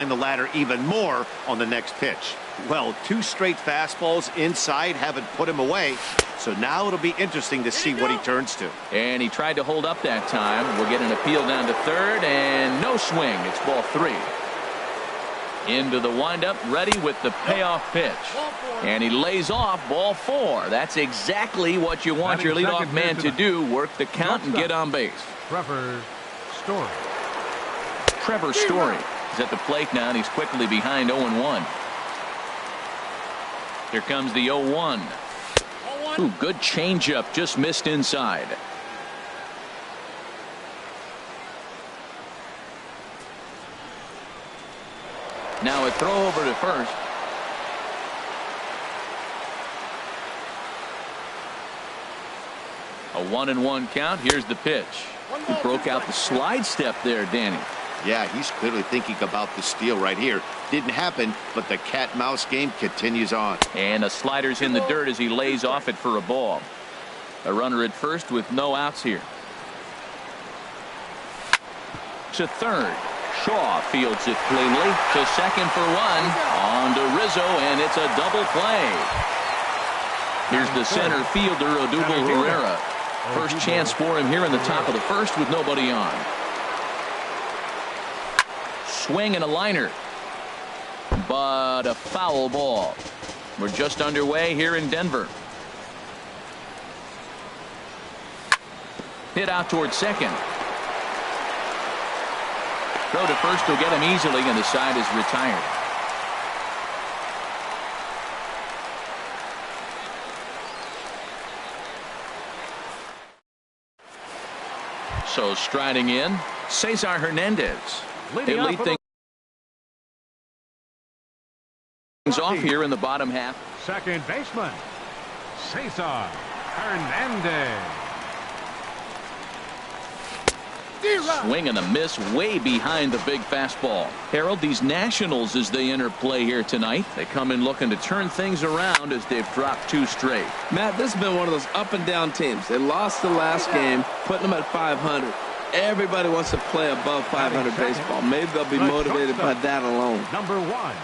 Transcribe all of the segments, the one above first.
climbing the ladder even more on the next pitch. Well, 2 straight fastballs inside haven't put him away, so now it'll be interesting to see what he turns to. And he tried to hold up that time. We'll get an appeal down to third, and no swing. It's ball 3. Into the windup, ready with the payoff pitch. And he lays off ball 4. That's exactly what you want your leadoff man to do, work the count and get on base. Trevor Story. Trevor Story is at the plate now, and he's quickly behind 0-1. Here comes the 0-1. Ooh, good changeup, just missed inside. Now a throw over to first. A 1-1 count. Here's the pitch. He broke out the slide step there, Danny. Yeah, he's clearly thinking about the steal right here. Didn't happen, but the cat-mouse game continues on. And a slider's in the dirt as he lays off it for a ball. A runner at first with no outs here. To third. Shaw fields it cleanly. To second for 1. On to Rizzo, and it's a double play. Here's the center fielder, Odubel Herrera. First chance for him here in the top of the first with nobody on. Swing and a liner. But a foul ball. We're just underway here in Denver. Hit out towards second. Throw to first will get him easily, and the side is retired. So striding in, Cesar Hernandez. They lead things off here in the bottom half. Second baseman, Cesar Hernandez. Swing and a miss way behind the big fastball. Harold, these Nationals, as they enter play here tonight, they come in looking to turn things around as they've dropped 2 straight. Matt, this has been one of those up and down teams. They lost the last game, putting them at 500. Everybody wants to play above 500 baseball. Maybe they'll be motivated by that alone. Number 1.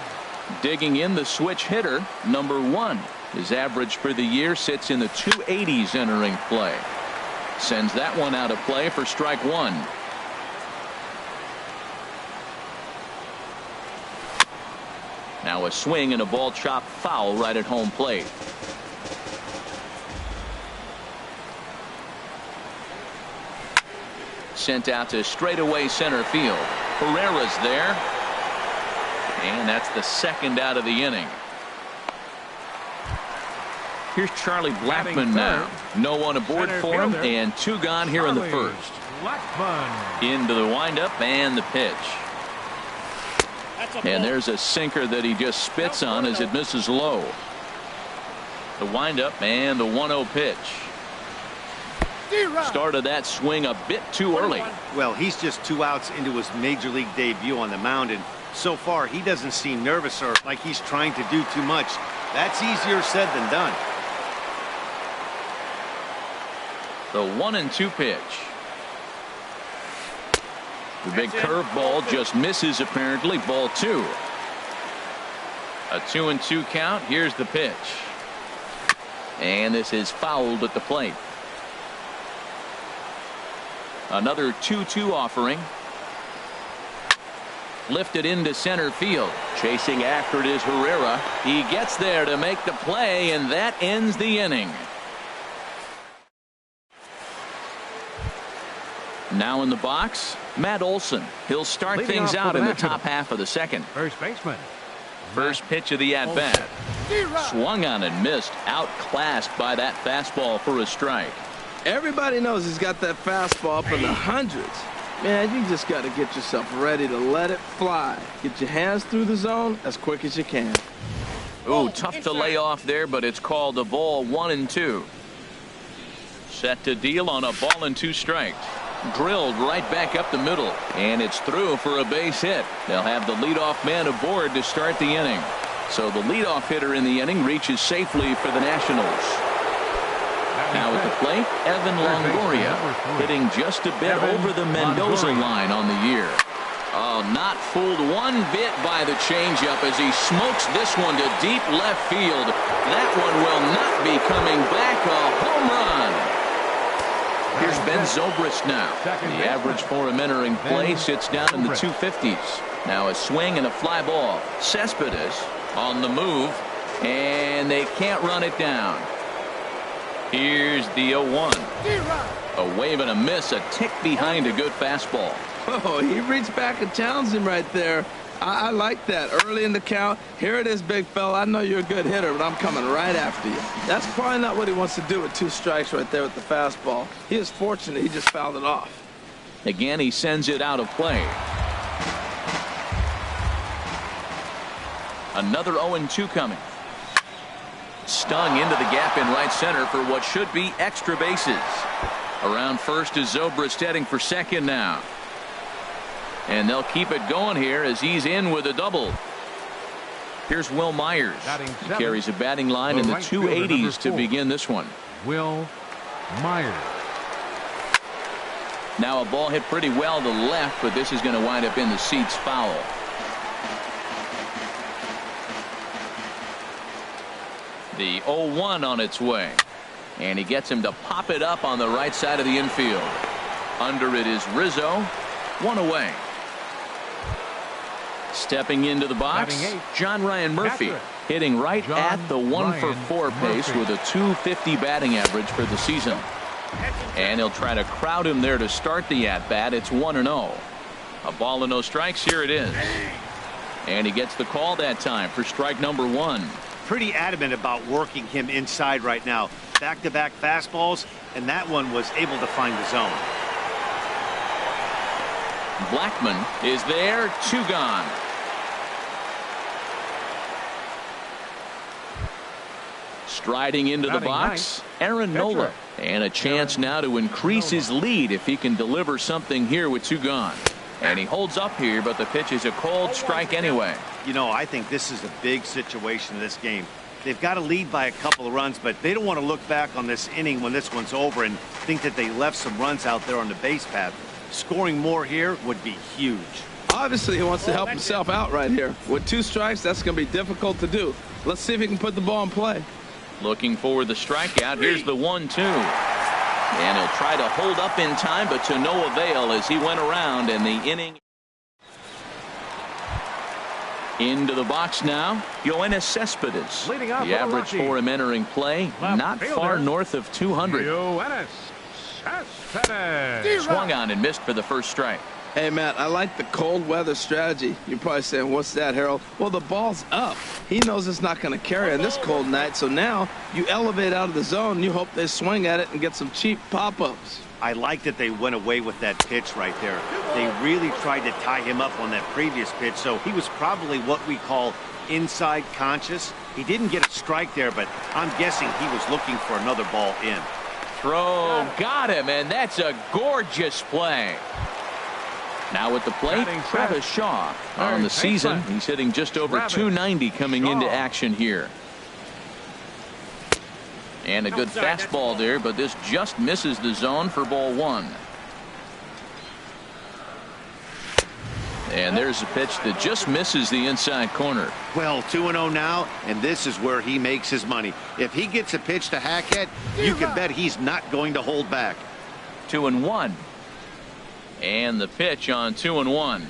Digging in, the switch hitter, number 1. His average for the year sits in the 280s entering play. Sends that one out of play for strike 1. Now a swing and a ball chopped foul right at home plate. Sent out to straightaway center field. Herrera's there. And that's the second out of the inning. Here's Charlie Blackmon now. No one aboard for him, and 2 gone here in the first. Into the windup and the pitch. And there's a sinker that he just spits on as it misses low. The windup and the 1-0 pitch. Started that swing a bit too early. Well, he's just 2 outs into his major league debut on the mound, and so far he doesn't seem nervous or like he's trying to do too much. That's easier said than done. The 1-2 pitch. The big curveball just misses apparently. Ball 2. A 2-2 count. Here's the pitch. And this is fouled at the plate. Another 2-2 offering. Lifted into center field. Chasing after it is Herrera. He gets there to make the play, and that ends the inning. Now in the box, Matt Olson. He'll start Leading things off out for the in the Nationals. top half of the second. First baseman. First pitch of the at-bat. Swung on and missed. Outclassed by that fastball for a strike. Everybody knows he's got that fastball up in the hundreds. Man, you just got to get yourself ready to let it fly. Get your hands through the zone as quick as you can. Ooh, tough to lay off there, but it's called a ball 1-2. Set to deal on a ball and 2 strikes. Drilled right back up the middle, and it's through for a base hit. They'll have the leadoff man aboard to start the inning. So the leadoff hitter in the inning reaches safely for the Nationals. Now at the plate, Evan Longoria, hitting just a bit over the Mendoza line on the year. Oh, not fooled one bit by the changeup as he smokes this one to deep left field. That one will not be coming back. A home run. Here's Ben Zobrist now. The average for him entering play sits down in the 250s. Now a swing and a fly ball. Cespedes on the move, and they can't run it down. Here's the 0-1. A wave and a miss, a tick behind a good fastball. Oh, he reached back and challenged him right there. I like that. Early in the count. Here it is, big fella. I know you're a good hitter, but I'm coming right after you. That's probably not what he wants to do with 2 strikes right there with the fastball. He is fortunate he just fouled it off. Again, he sends it out of play. Another 0-2 coming. Stung into the gap in right center for what should be extra bases. Around first is Zobrist heading for second now. And they'll keep it going here as he's in with a double. Here's Will Myers. He carries a batting line in the 280s to begin this one. Will Myers. Now a ball hit pretty well to left, but this is going to wind up in the seats foul. The 0-1 on its way. And he gets him to pop it up on the right side of the infield. Under it is Rizzo. 1 away. Stepping into the box, John Ryan Murphy, hitting right at the 1-for-4 pace with a 250 batting average for the season. And he'll try to crowd him there to start the at-bat. It's 1-0. A ball and no strikes. Here it is. And he gets the call that time for strike number 1. Pretty adamant about working him inside right now. Back-to-back fastballs, and that one was able to find the zone. Blackman is there. 2 gone. Striding into the box, Aaron Nola. And a chance now to increase his lead if he can deliver something here with 2 gone. And he holds up here, but the pitch is a cold strike anyway. You know, I think this is a big situation in this game. They've got to lead by a couple of runs, but they don't want to look back on this inning when this one's over and think that they left some runs out there on the base path. Scoring more here would be huge. Obviously, he wants to help himself out right here. With 2 strikes, that's going to be difficult to do. Let's see if he can put the ball in play. Looking for the strikeout. Here's the 1-2. And he'll try to hold up in time, but to no avail as he went around and the inning. Into the box now, Yoenis Cespedes. The average for him entering play, not far north of 200. Yoenis Cespedes. Swung on and missed for the first strike. Hey, Matt, I like the cold weather strategy. You're probably saying, what's that, Harold? Well, the ball's up. He knows it's not going to carry on this cold night, so now you elevate out of the zone. You hope they swing at it and get some cheap pop-ups. I like that they went away with that pitch right there. They really tried to tie him up on that previous pitch, so he was probably what we call inside conscious. He didn't get a strike there, but I'm guessing he was looking for another ball in. Throw, got him, and that's a gorgeous play. Now at the plate, Travis Shaw. On the season, he's hitting just over 290 coming into action here. And a good fastball there, but this just misses the zone for ball 1. And there's a pitch that just misses the inside corner. Well, 2-0 now, and this is where he makes his money. If he gets a pitch to hack at, you can bet he's not going to hold back. 2-1. And the pitch on 2-1.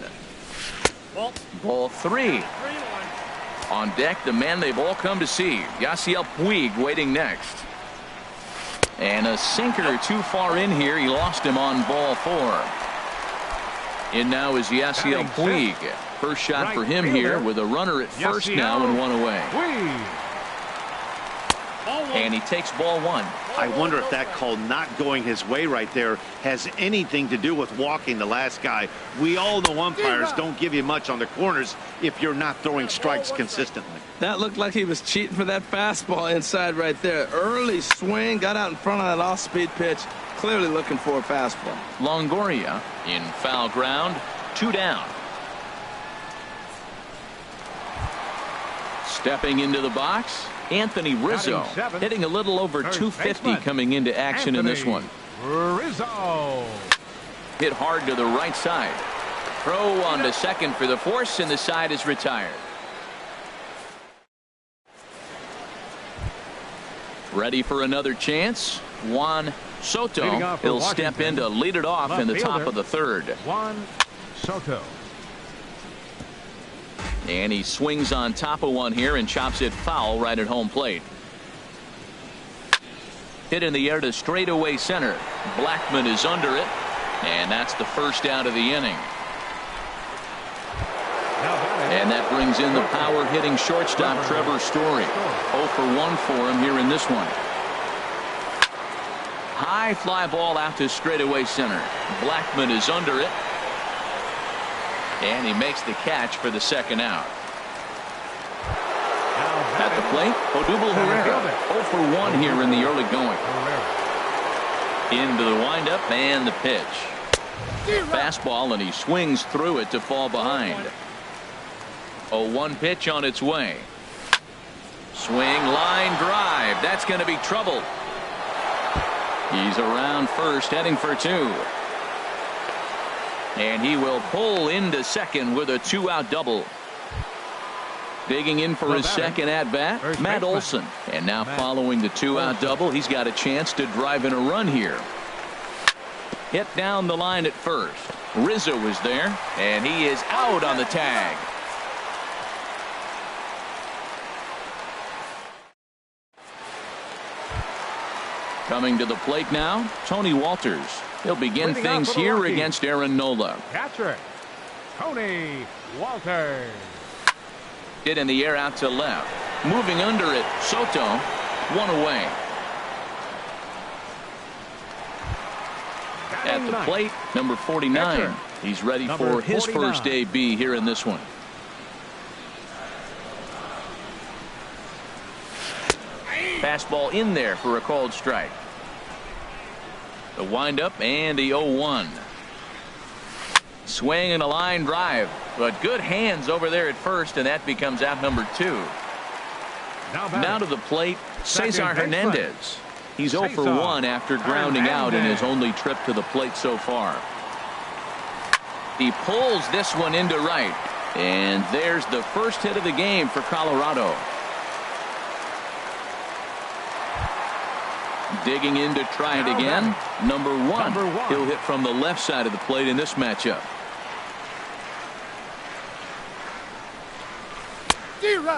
Ball 3. On deck, the man they've all come to see, Yasiel Puig, waiting next. And a sinker too far in here. He lost him on ball 4. In now is Yasiel Puig. First shot for him here with a runner at first now and 1 away. And he takes ball 1. I wonder if that call not going his way right there has anything to do with walking the last guy. We all know umpires don't give you much on the corners if you're not throwing strikes consistently. That looked like he was cheating for that fastball inside right there. Early swing, got out in front of that off-speed pitch. Clearly looking for a fastball. Longoria in foul ground. 2 down. Stepping into the box, Anthony Rizzo, hitting a little over 250 coming into action in this one. Rizzo. Hit hard to the right side. Throw on to second for the force, and the side is retired. Ready for another chance. Juan Soto. He'll step in to lead it off in the top of the third. Juan Soto. And he swings on top of one here and chops it foul right at home plate. Hit in the air to straightaway center. Blackman is under it, and that's the first out of the inning. And that brings in the power hitting shortstop Trevor Story. 0 for 1 for him here in this one. High fly ball out to straightaway center. Blackman is under it, and he makes the catch for the second out. At the plate, Odubel Herrera. 0 for 1 here in the early going. Into the windup and the pitch. Fastball, and he swings through it to fall behind. 0-1 pitch on its way. Swing, line drive. That's going to be trouble. He's around first, heading for two. And he will pull into second with a 2-out double. Digging in for his second at-bat, Matt Olson. And now following the 2-out double, he's got a chance to drive in a run here. Hit down the line at first. Rizzo is there, and he is out on the tag. Coming to the plate now, Tony Walters. He'll begin things here against Aaron Nola. Catcher, Tony Walters. Hit in the air out to left. Moving under it, Soto. One away. At the plate, number 49. He's ready for his first AB here in this one. Fastball in there for a called strike. The windup and the 0-1. Swing and a line drive, but good hands over there at first, and that becomes out number 2. Now to the plate, Cesar Hernandez. He's 0 for 1 after grounding out in his only trip to the plate so far. He pulls this one into right, and there's the first hit of the game for Colorado. Digging in to try it again. Number one. He'll hit from the left side of the plate in this matchup.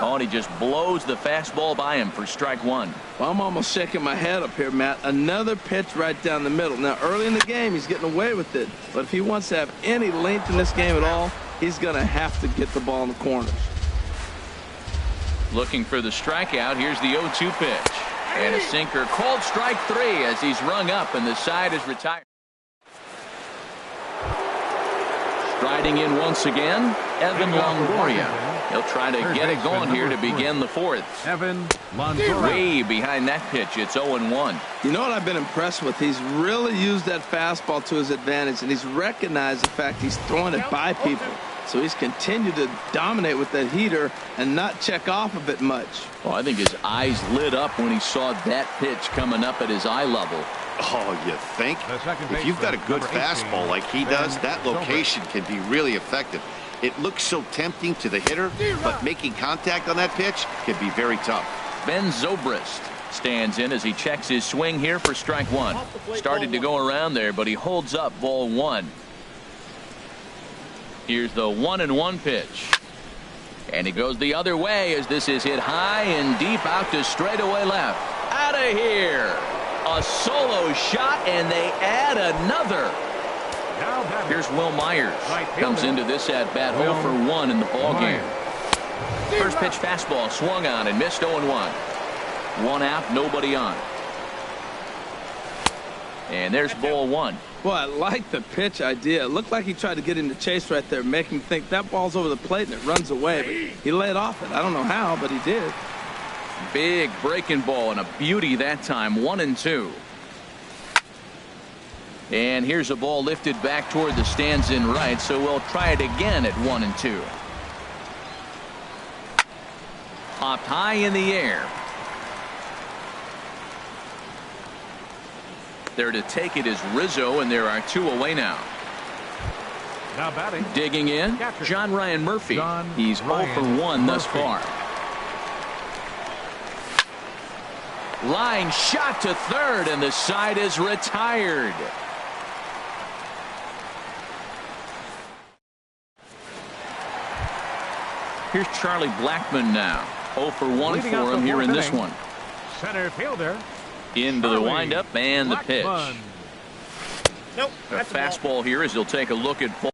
Oh, and he just blows the fastball by him for strike one. Well, I'm almost shaking my head up here, Matt. Another pitch right down the middle. Now, early in the game, he's getting away with it. But if he wants to have any length in this game at all, he's going to have to get the ball in the corners. Looking for the strikeout. Here's the 0-2 pitch. And a sinker, called strike 3 as he's rung up and the side is retired. Striding in once again, Evan Longoria. He'll try to get it going here to begin the fourth. Evan Longoria. Way behind that pitch. It's 0-1. You know what I've been impressed with? He's really used that fastball to his advantage, and he's recognized the fact he's throwing it by people. So he's continued to dominate with that heater and not check off of it much. Well, I think his eyes lit up when he saw that pitch coming up at his eye level. Oh, you think? If you've got a good fastball like he does, that location can be really effective. It looks so tempting to the hitter, but making contact on that pitch can be very tough. Ben Zobrist stands in as he checks his swing here for strike one. Started to go around there, but he holds up ball one. Here's the 1-1 pitch. And it goes the other way as this is hit high and deep out to straightaway left. Out of here. A solo shot, and they add another. Here's Will Myers. Comes into this at-bat 0 for 1 in the ballgame. First pitch fastball swung on and missed 0-1. One out, nobody on. And there's ball one. Well, I like the pitch idea. It looked like he tried to get him to chase right there, make him think that ball's over the plate and it runs away. But he laid off it. I don't know how, but he did. Big breaking ball and a beauty that time. 1-2. And here's a ball lifted back toward the stands in right, so we'll try it again at 1-2. Popped high in the air. There to take it is Rizzo, and there are 2 away now. Now batting. Digging in, Catcher. John Ryan Murphy. John He's 0 for Ryan 1 thus Murphy. far. Line shot to third, and the side is retired. Here's Charlie Blackmon now. 0 for 1 Leading for off the him here in fourth this inning. one. Center fielder. Into the Charlie windup and the pitch. Blackmon. Nope. A fastball here as he'll take a look at ball.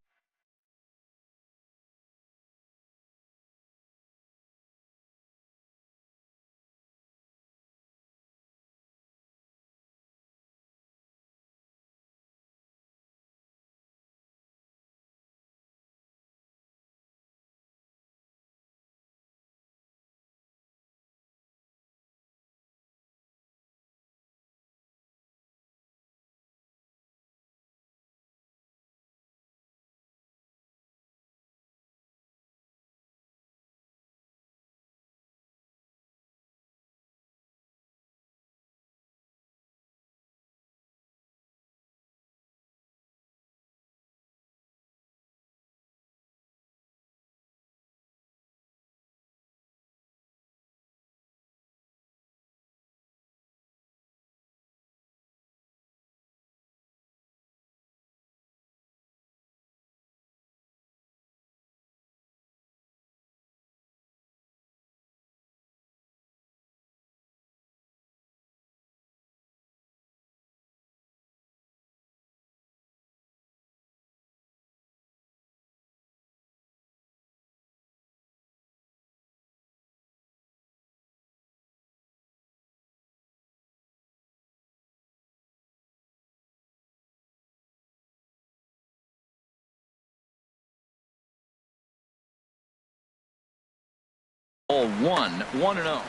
Ball 1-0.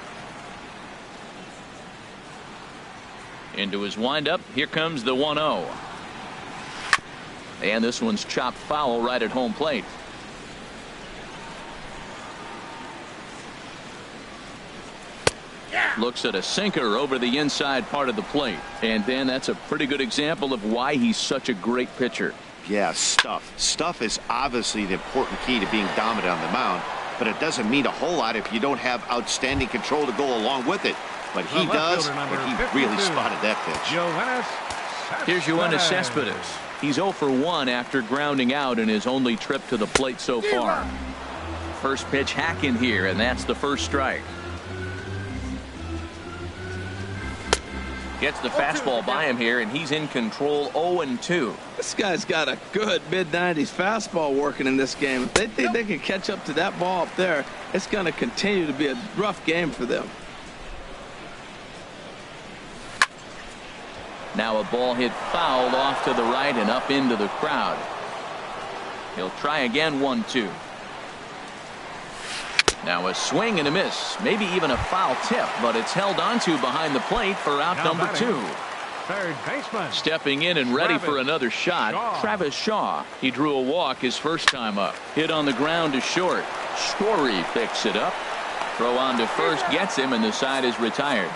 Into his windup. Here comes the 1-0. And this one's chopped foul right at home plate. Looks at a sinker over the inside part of the plate. And then that's a pretty good example of why he's such a great pitcher. Yeah, stuff. Stuff is obviously the important key to being dominant on the mound, but it doesn't mean a whole lot if you don't have outstanding control to go along with it. But he does, and he really spotted that pitch. Here's Yoenis Cespedes. He's 0 for 1 after grounding out in his only trip to the plate so far. First pitch hacking here, and that's the first strike. Gets the fastball by him here, and he's in control. 0-2. This guy's got a good mid-90s fastball working in this game. If they think they can catch up to that ball up there, it's going to continue to be a rough game for them. Now a ball hit foul off to the right and up into the crowd. He'll try again. 1-2. Now a swing and a miss, maybe even a foul tip, but it's held onto behind the plate for out number 2. Third baseman. Stepping in and ready for another shot, Travis Shaw. He drew a walk his first time up. Hit on the ground to short. Story picks it up. Throw on to first gets him, and the side is retired.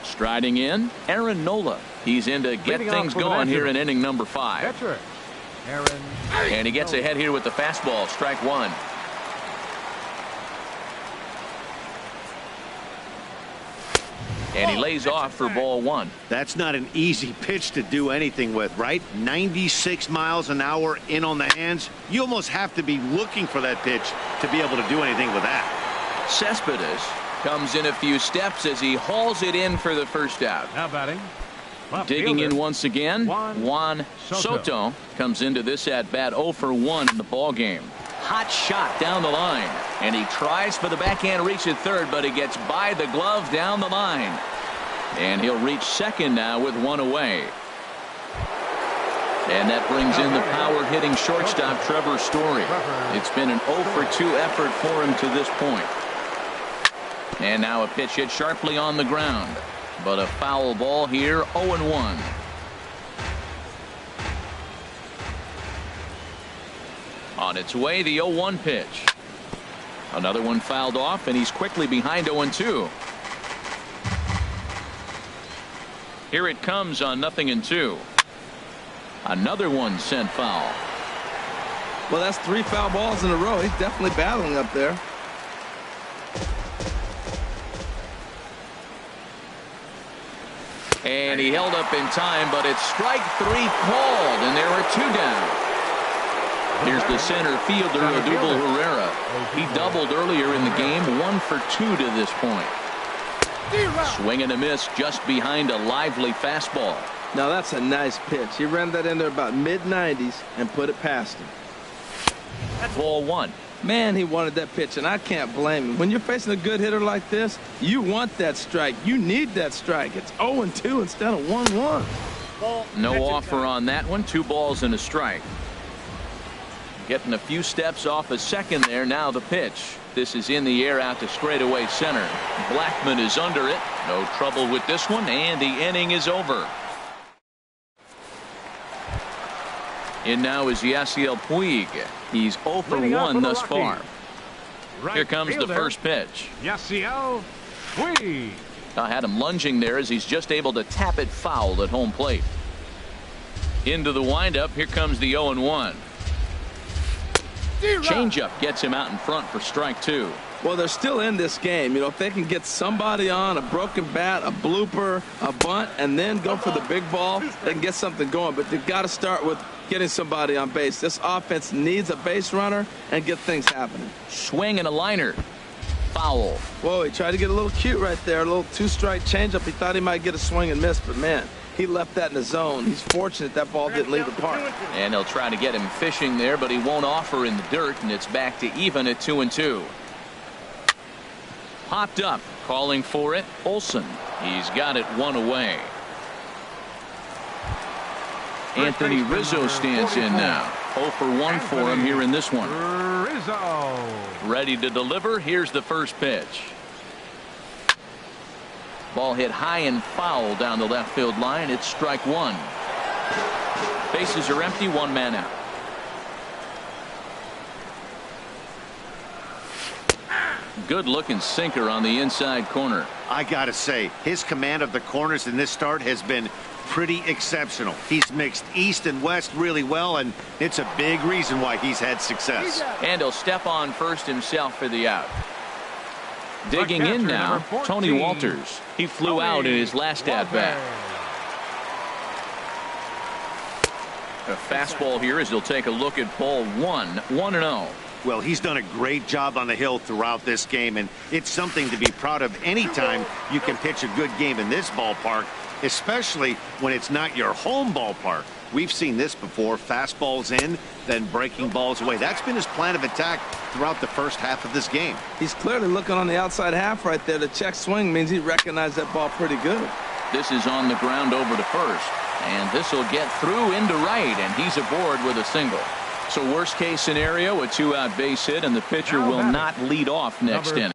Striding in, Aaron Nola. He's in to get things going here in inning number 5. Catcher, Aaron. And he gets ahead here with the fastball. Strike 1. And he lays off for ball 1. That's not an easy pitch to do anything with, right? 96 miles an hour in on the hands. You almost have to be looking for that pitch to be able to do anything with that. Cespedes comes in a few steps as he hauls it in for the first out. Now batting. Digging fielder, in once again, Juan Soto. Soto comes into this at-bat 0 for 1 in the ball game. Hot shot down the line, and he tries for the backhand reach at third, but he gets by the glove down the line. And he'll reach second now with 1 away. And that brings in the power-hitting shortstop Trevor Story. It's been an 0 for 2 effort for him to this point. And now a pitch hit sharply on the ground. But a foul ball here, 0-1. On its way, the 0-1 pitch. Another one fouled off, and he's quickly behind 0-2. Here it comes on 0-2. Another one sent foul. Well, that's 3 foul balls in a row. He's definitely battling up there. And he held up in time, but it's strike 3 called, and there are 2 down. Here's the center fielder, Odubel Herrera. He doubled earlier in the game, 1 for 2 to this point. Swing and a miss just behind a lively fastball. Now that's a nice pitch. He ran that in there about mid-90s and put it past him. Ball 1. Man, he wanted that pitch, and I can't blame him. When you're facing a good hitter like this, you want that strike. You need that strike. It's 0-2 instead of 1-1. No offer on that one. 2 balls and a strike. Getting a few steps off a second there. Now the pitch. This is in the air out to straightaway center. Blackman is under it. No trouble with this one, and the inning is over. In now is Yasiel Puig. He's 0 for 1 thus far. Here comes the first pitch. Yasiel Puig. I had him lunging there as he's just able to tap it foul at home plate. Into the windup. Here comes the 0-1. Changeup gets him out in front for strike 2. Well, they're still in this game. You know, if they can get somebody on, a broken bat, a blooper, a bunt, and then go for the big ball, they can get something going. But they've got to start with getting somebody on base. This offense needs a base runner and get things happening. Swing and a liner. Foul. Whoa, he tried to get a little cute right there. A little 2-strike changeup. He thought he might get a swing and miss, but man, he left that in the zone. He's fortunate that ball didn't leave the park. And they'll try to get him fishing there, but he won't offer in the dirt, and it's back to even at 2-2. Popped up, calling for it. Olsen. He's got it 1 away. Anthony Rizzo stands in now. 0 for 1 for him here in this one. Rizzo. Ready to deliver. Here's the first pitch. Ball hit high and foul down the left field line. It's strike 1. Bases are empty. 1 man out. Good looking sinker on the inside corner. I gotta say, his command of the corners in this start has been pretty exceptional. He's mixed east and west really well, and it's a big reason why he's had success. And he'll step on first himself for the out. Digging in now, Tony Walters. He flew out in his last at-bat. A fastball here as he'll take a look at ball 1. 1-0. Well, he's done a great job on the hill throughout this game, and it's something to be proud of anytime you can pitch a good game in this ballpark, especially when it's not your home ballpark. We've seen this before, fastballs in, then breaking balls away. That's been his plan of attack throughout the first half of this game. He's clearly looking on the outside half right there. The check swing means he recognized that ball pretty good. This is on the ground over to first, and this will get through into right, and he's aboard with a single. So worst case scenario, a 2-out base hit, and the pitcher will not lead off next inning.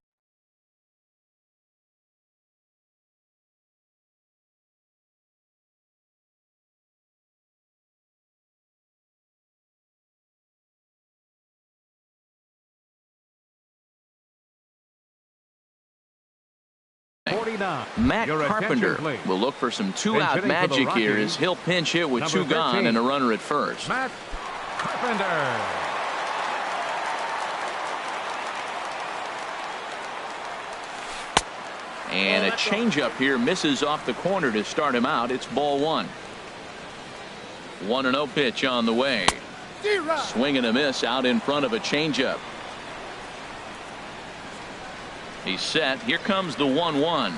Matt Carpenter will look for some 2-out magic here as he'll pinch hit with 2 gone and a runner at first. Matt Carpenter. And a changeup here misses off the corner to start him out. It's ball 1. 1-0 pitch on the way. Swing and a miss out in front of a changeup. He's set. Here comes the 1-1.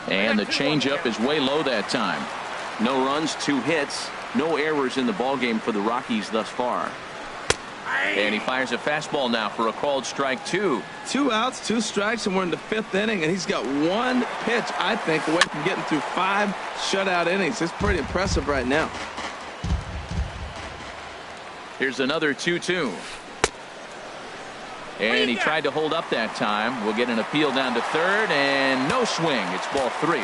And the changeup is way low that time. No runs, 2 hits, no errors in the ballgame for the Rockies thus far. And he fires a fastball now for a called strike 2. 2 outs, 2 strikes, and we're in the 5th inning, and he's got 1 pitch, I think, away from getting through 5 shutout innings. It's pretty impressive right now. Here's another 2-2. And he tried to hold up that time. We'll get an appeal down to third, and no swing. It's ball 3.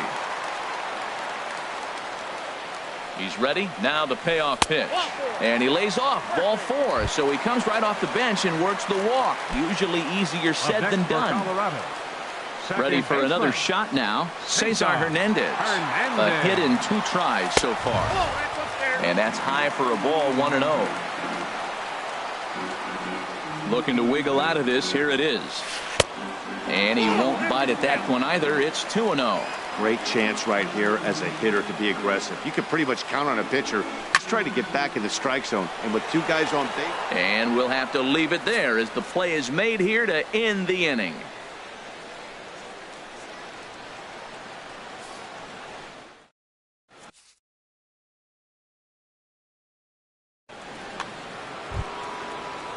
He's ready. Now the payoff pitch. And he lays off ball 4. So he comes right off the bench and works the walk. Usually easier said than done. Ready for another shot now. Cesar Hernandez. A hit in 2 tries so far. And that's high for a ball, 1-0. Looking to wiggle out of this. Here it is. And he won't bite at that one either. It's 2-0. Great chance right here as a hitter to be aggressive. You can pretty much count on a pitcher just trying to get back in the strike zone. And with 2 guys on base. And we'll have to leave it there as the play is made here to end the inning.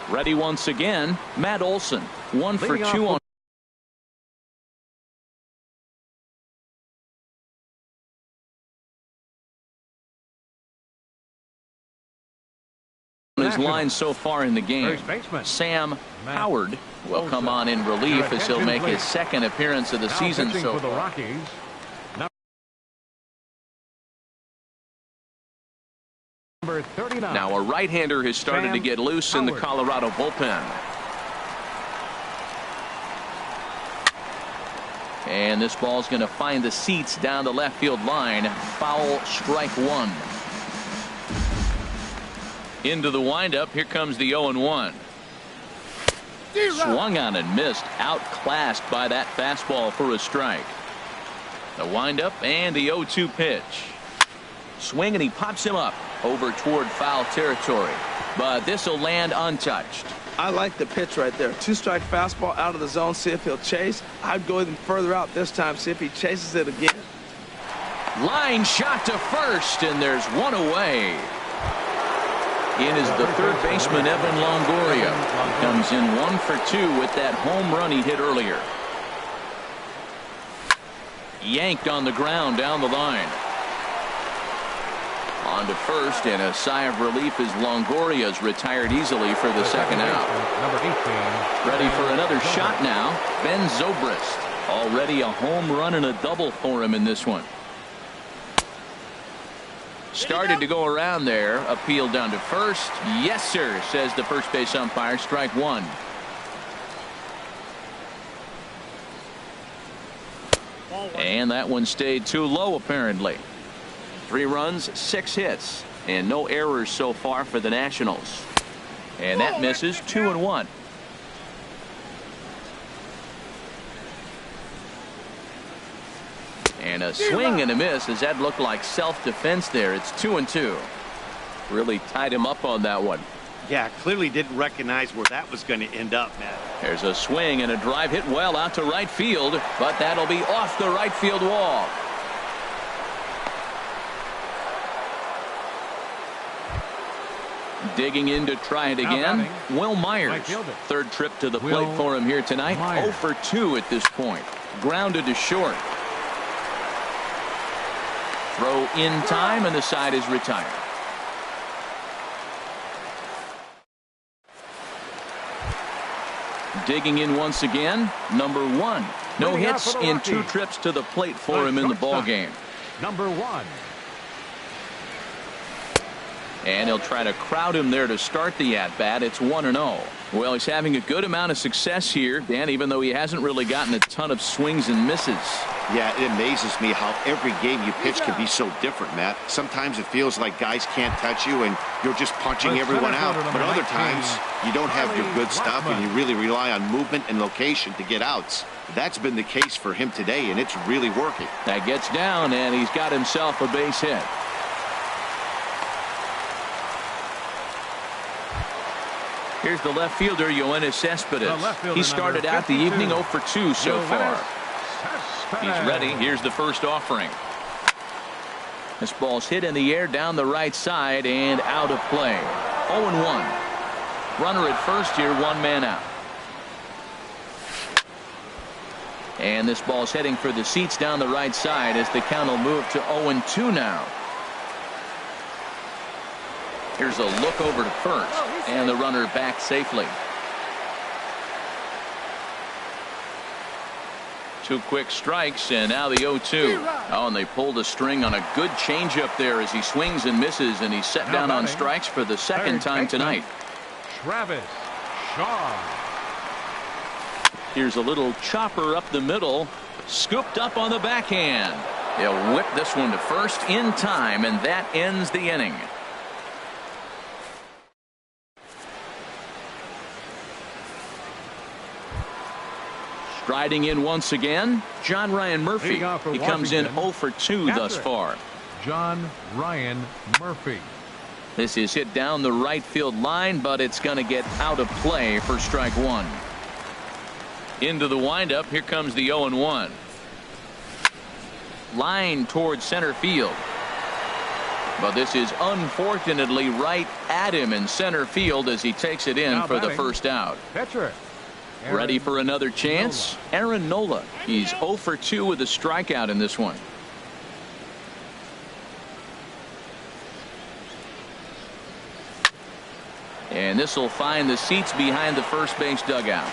Ready once again, Matt Olson. 1 for 2 on his line so far in the game. Sam Howard will come on in relief as he'll make his 2nd appearance of the season so far. Now a right-hander has started to get loose in the Colorado bullpen. And this ball's going to find the seats down the left field line. Foul, strike 1. Into the windup. Here comes the 0-1. Swung on and missed. Outclassed by that fastball for a strike. The windup and the 0-2 pitch. Swing and he pops him up over toward foul territory. But this will land untouched. I like the pitch right there. 2-strike fastball out of the zone. See if he'll chase. I'd go even further out this time. See if he chases it again. Line shot to first, and there's 1 away. In is the 3rd baseman, Evan Longoria. Comes in 1 for 2 with that home run he hit earlier. Yanked on the ground down the line. On to first, and a sigh of relief as Longoria's retired easily for the 2nd out. Ready for another shot now, Ben Zobrist. Already a home run and a double for him in this one. Started to go around there. Appeal down to first. Yes, sir, says the first base umpire. Strike 1. And that one stayed too low, apparently. 3 runs, 6 hits, and no errors so far for the Nationals. And that misses. 2-1. And a swing and a miss as that looked like self-defense there. It's 2-2. Really tied him up on that one. Yeah, clearly didn't recognize where that was going to end up, Matt. There's a swing and a drive hit well out to right field, but that'll be off the right field wall. Digging in to try it again, Will Myers. 3rd trip to the plate for him here tonight. 0 for 2 at this point. Grounded to short. Throw in time, and the side is retired. Digging in once again, number 1. No hits in 2 trips to the plate for him in the ballgame. Number 1. And he'll try to crowd him there to start the at-bat. It's 1-0. Well, he's having a good amount of success here, Dan, even though he hasn't really gotten a ton of swings and misses. Yeah, it amazes me how every game you pitch can be so different, Matt. Sometimes it feels like guys can't touch you and you're just punching everyone out. But other times you don't have your good stuff and you really rely on movement and location to get outs. That's been the case for him today, and it's really working. That gets down, and he's got himself a base hit. Here's the left fielder, Yoenis Cespedes. He started out the evening 0 for 2 so far. He's ready. Here's the first offering. This ball's hit in the air down the right side and out of play. 0-1. Runner at first here, 1 man out. And this ball's heading for the seats down the right side as the count will move to 0-2 now. Here's a look over to first, and the runner back safely. 2 quick strikes, and now the 0-2. Oh, and they pulled a string on a good changeup there as he swings and misses, and he's set down on strikes for the second time tonight. Travis Shaw. Here's a little chopper up the middle, scooped up on the backhand. He'll whip this one to first in time, and that ends the inning. Striding in once again, John Ryan Murphy. He comes in 0 for 2 thus far. John Ryan Murphy. This is hit down the right field line, but it's going to get out of play for strike 1. Into the windup. Here comes the 0-1. Line towards center field. But this is unfortunately right at him in center field as he takes it in for the first out. Pitcher. Ready for another chance? Aaron Nola. He's 0 for 2 with a strikeout in this one. And this will find the seats behind the first base dugout.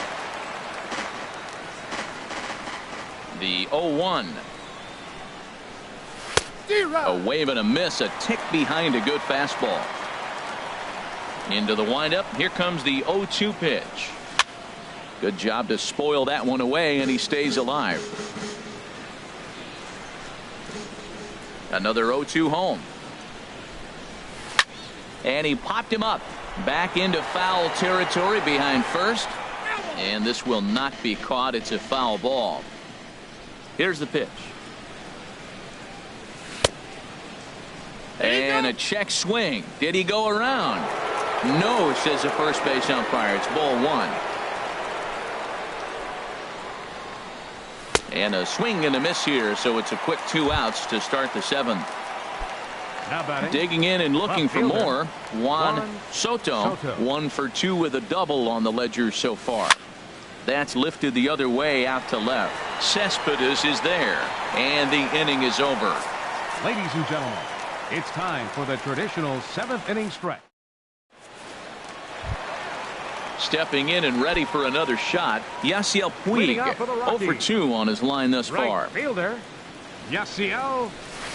The 0-1. A wave and a miss, a tick behind a good fastball. Into the windup. Here comes the 0-2 pitch. Good job to spoil that one away, and he stays alive. Another 0-2 home. And he popped him up. Back into foul territory behind first. And this will not be caught. It's a foul ball. Here's the pitch. And a check swing. Did he go around? No, says the first base umpire. It's ball 1. And a swing and a miss here, so it's a quick 2 outs to start the 7th. Digging in and looking for more, Juan Soto. 1 for 2 with a double on the ledger so far. That's lifted the other way out to left. Cespedes is there, and the inning is over. Ladies and gentlemen, it's time for the traditional 7th inning stretch. Stepping in and ready for another shot, Yasiel Puig. 0 for 2 on his line thus far. Fielder, Yasiel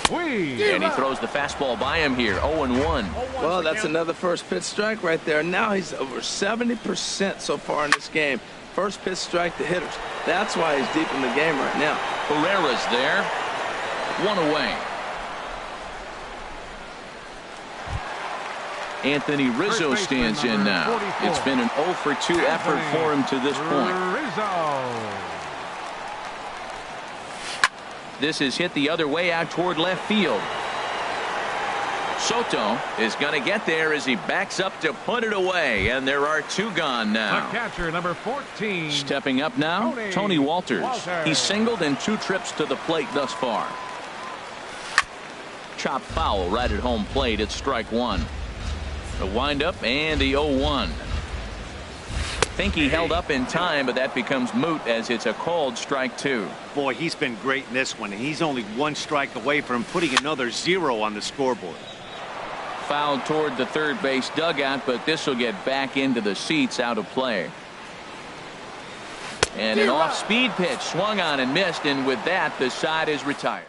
Puig. And he throws the fastball by him here. 0-1. Well, that's another first pitch strike right there. Now he's over 70% so far in this game. First pitch strike to hitters. That's why he's deep in the game right now. Herrera's there. 1 away. Anthony Rizzo stands in now. It's been an 0 for 2 effort for him to this point. This is hit the other way out toward left field. Soto is going to get there as he backs up to put it away, and there are 2 gone now. The catcher, number 14. Stepping up now, Tony Walters. He's singled in 2 trips to the plate thus far. Chop foul right at home plate. It's strike 1. The windup and the 0-1. Think he held up in time, but that becomes moot as it's a called strike 2. Boy, he's been great in this one, and he's only 1 strike away from putting another 0 on the scoreboard. Fouled toward the third base dugout, but this will get back into the seats out of play. And an off-speed pitch swung on and missed, and with that, the side is retired.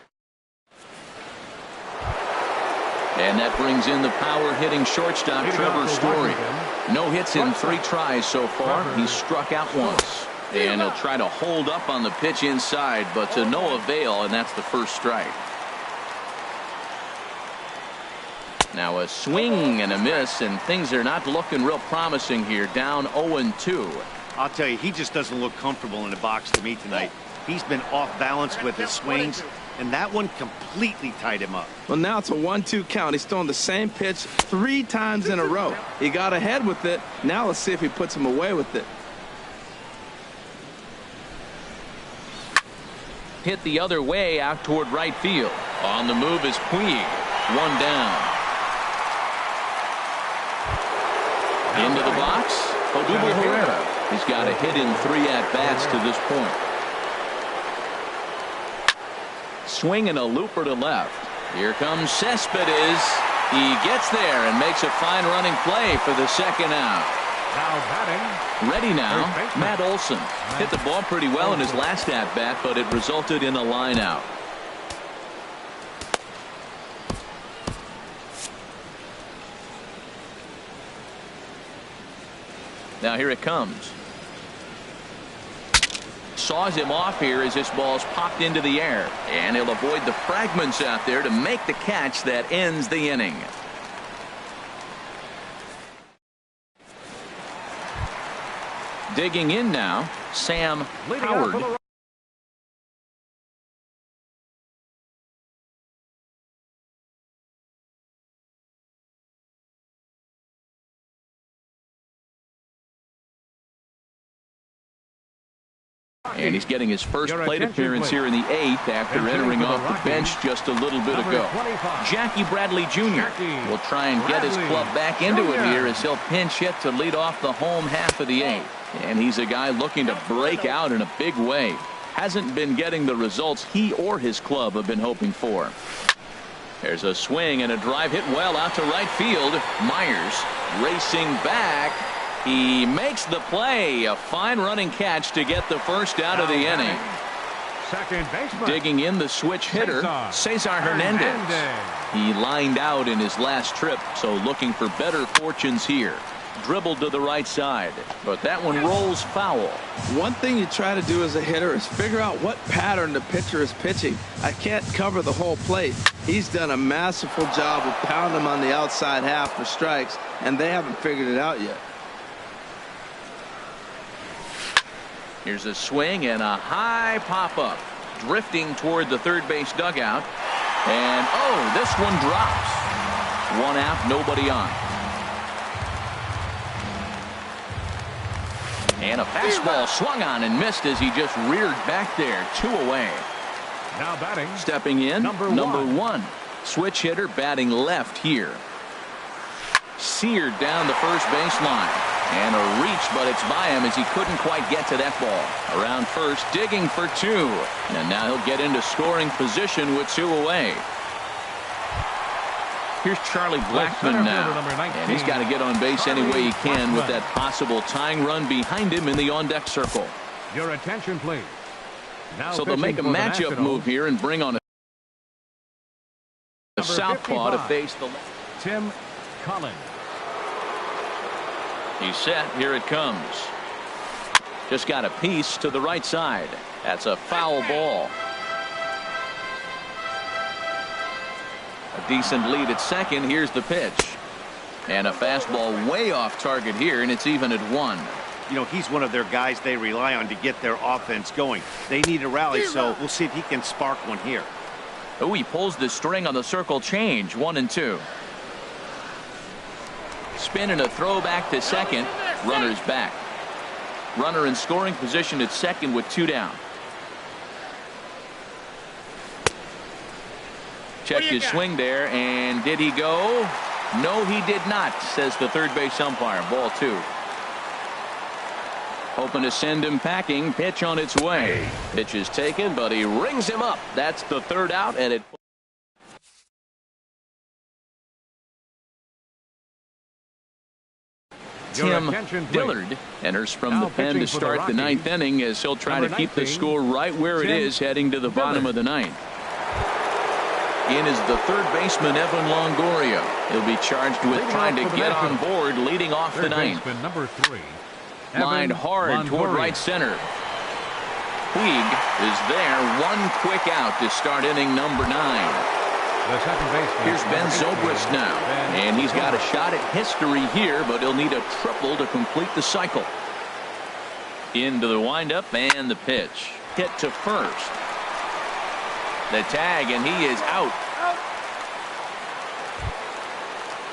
And that brings in the power-hitting shortstop, Trevor Story. No hits in 3 tries so far. He's struck out once. And he'll try to hold up on the pitch inside, but to no avail, and that's the first strike. Now a swing and a miss, and things are not looking real promising here. Down 0-2. I'll tell you, he just doesn't look comfortable in the box to me tonight. He's been off balance with his swings, and that one completely tied him up. Well, now it's a 1-2 count. He's throwing the same pitch 3 times in a row. He got ahead with it. Now let's see if he puts him away with it. Hit the other way out toward right field. On the move is Puig. 1 down. Into the box, Odubel Herrera. He's got a hit in 3 at-bats to this point. Swing and a looper to left. Here comes Cespedes. He gets there and makes a fine running play for the second out. Now batting. Ready now, Matt Olson. Hit the ball pretty well in his last at-bat, but it resulted in a line out. Now here it comes. Saws him off here as this ball's popped into the air. And he'll avoid the fragments out there to make the catch that ends the inning. Digging in now, Sam Howard. And he's getting his first plate appearance here in the 8th after entering off the bench just a little bit ago. Jackie Bradley Jr. will try and get his club back into it here as he'll pinch hit to lead off the home half of the 8th. And he's a guy looking to break out in a big way. Hasn't been getting the results he or his club have been hoping for. There's a swing and a drive hit well out to right field. Myers racing back. He makes the play. A fine running catch to get the first out of the inning. Second baseman. Digging in the switch hitter, Cesar Hernandez. He lined out in his last trip, so looking for better fortunes here. Dribbled to the right side, but that one rolls foul. One thing you try to do as a hitter is figure out what pattern the pitcher is pitching. I can't cover the whole plate. He's done a masterful job of pounding him on the outside half for strikes, and they haven't figured it out yet. Here's a swing and a high pop-up. Drifting toward the third base dugout. And, oh, this one drops. One out, nobody on. And a fastball swung on and missed as he just reared back there. 2 away. Now batting. Stepping in, number one. Switch hitter batting left here. Seared down the first baseline. And a reach, but it's by him as he couldn't quite get to that ball. Around first, digging for 2. And now he'll get into scoring position with 2 away. Here's Charlie Blackmon now. And he's got to get on base any way he can with that possible tying run behind him in the on-deck circle. Your attention, please. Now so they'll make a matchup move here and bring on a southpaw to face the Tim Collins. He's set. Here it comes. Just got a piece to the right side. That's a foul ball. A decent lead at second. Here's the pitch. And a fastball way off target here, and it's even at 1. You know, he's one of their guys they rely on to get their offense going. They need a rally, so we'll see if he can spark one here. Oh, he pulls the string on the circle change. 1 and 2. Spin and a throw back to second. Runner's back. Runner in scoring position at second with 2 down. Checked his swing there, and did he go? No, he did not, says the third base umpire. Ball 2. Hoping to send him packing. Pitch on its way. Pitch is taken, but he rings him up. That's the 3rd out, and it. Tim Dillard enters from the pen to start the 9th inning as he'll try to keep the score right where it is heading to the bottom of the 9th. In is the third baseman, Evan Longoria. He'll be charged with trying to get on board leading off the 9th. Number 3. Lined hard toward right center. Puig is there. 1 quick out to start inning number 9. Here's Ben Zobrist now, and he's got a shot at history here, but he'll need a triple to complete the cycle. Into the windup and the pitch. Hit to first. The tag, and he is out.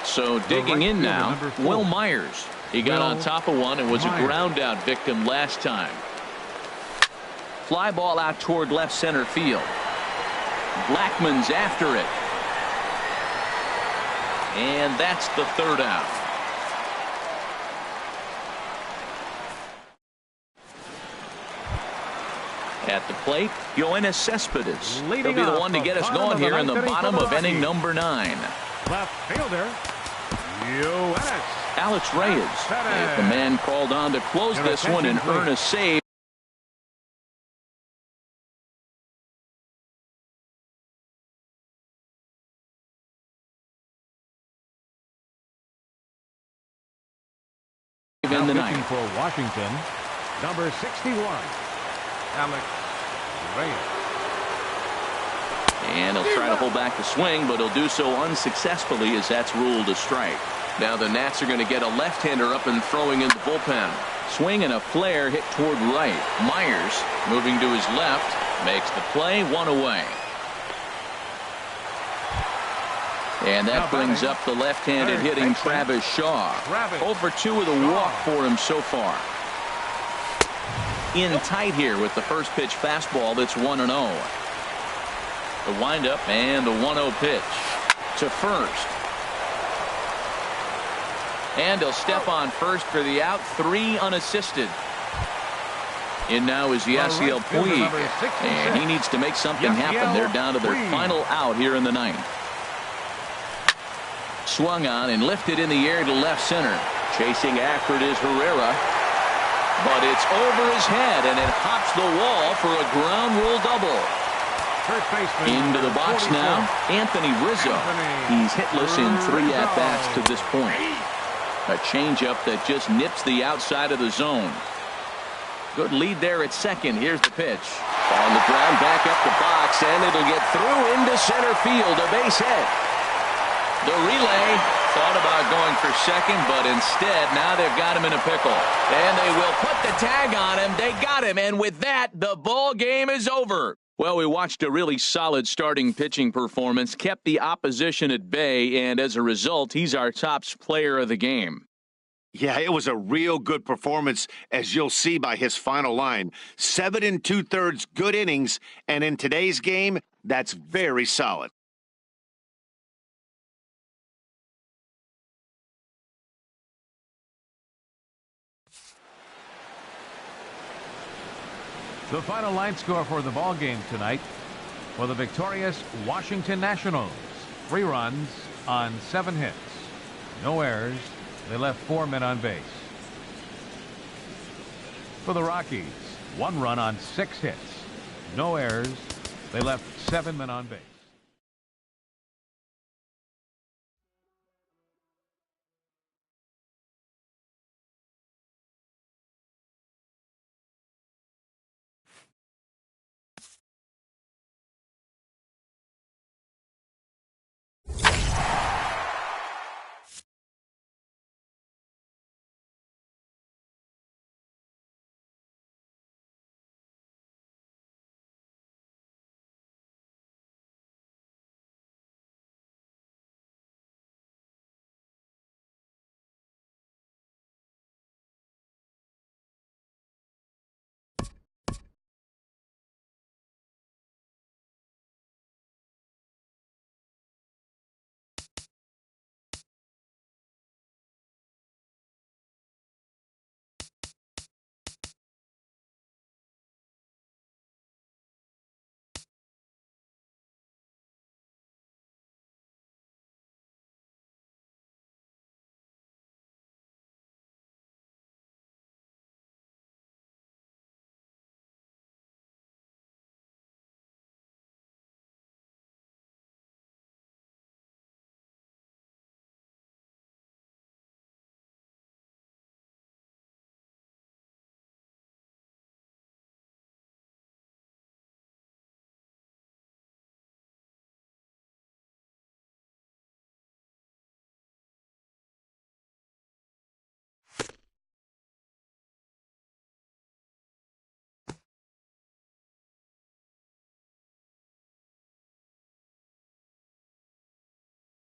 So digging in now, Will Myers. He got on top of one and was a ground out victim last time. Fly ball out toward left center field. Blackmon's after it. And that's the 3rd out. At the plate, Yoenis Cespedes. He'll be the one to get us going here in the bottom of inning number 9. Left fielder. Alex Reyes is the man called on to close this one and earn a save. In the ninth. For Washington, number 61, Alex Reyes. And he'll try to hold back the swing, but he'll do so unsuccessfully as that's ruled a strike. Now the Nats are going to get a left-hander up and throwing in the bullpen. Swing and a flare hit toward right. Myers moving to his left makes the play, one away. And that brings up the left-handed hitting Travis Shaw. Over 2 with a walk for him so far. In tight here with the first pitch fastball that's 1-0. The windup and the 1-0 pitch to first. And he'll step on first for the out, 3 unassisted. In now is Yasiel Puig, and he needs to make something happen. They're down to their final out here in the ninth. Swung on and lifted in the air to left center. Chasing after it is Herrera. But it's over his head, and it hops the wall for a ground rule double. Into the box now, Anthony Rizzo. He's hitless in 3 at-bats to this point. A changeup that just nips the outside of the zone. Good lead there at second. Here's the pitch. On the ground, back up the box, and it'll get through into center field. A base hit. The relay thought about going for second, but instead now they've got him in a pickle. And they will put the tag on him. They got him, and with that, the ball game is over. Well, we watched a really solid starting pitching performance, kept the opposition at bay, and as a result, he's our top player of the game. Yeah, it was a real good performance, as you'll see by his final line. 7 2/3 good innings, and in today's game, that's very solid. The final line score for the ball game tonight for the victorious Washington Nationals. 3 runs on 7 hits. No errors. They left 4 men on base. For the Rockies, 1 run on 6 hits. No errors. They left 7 men on base.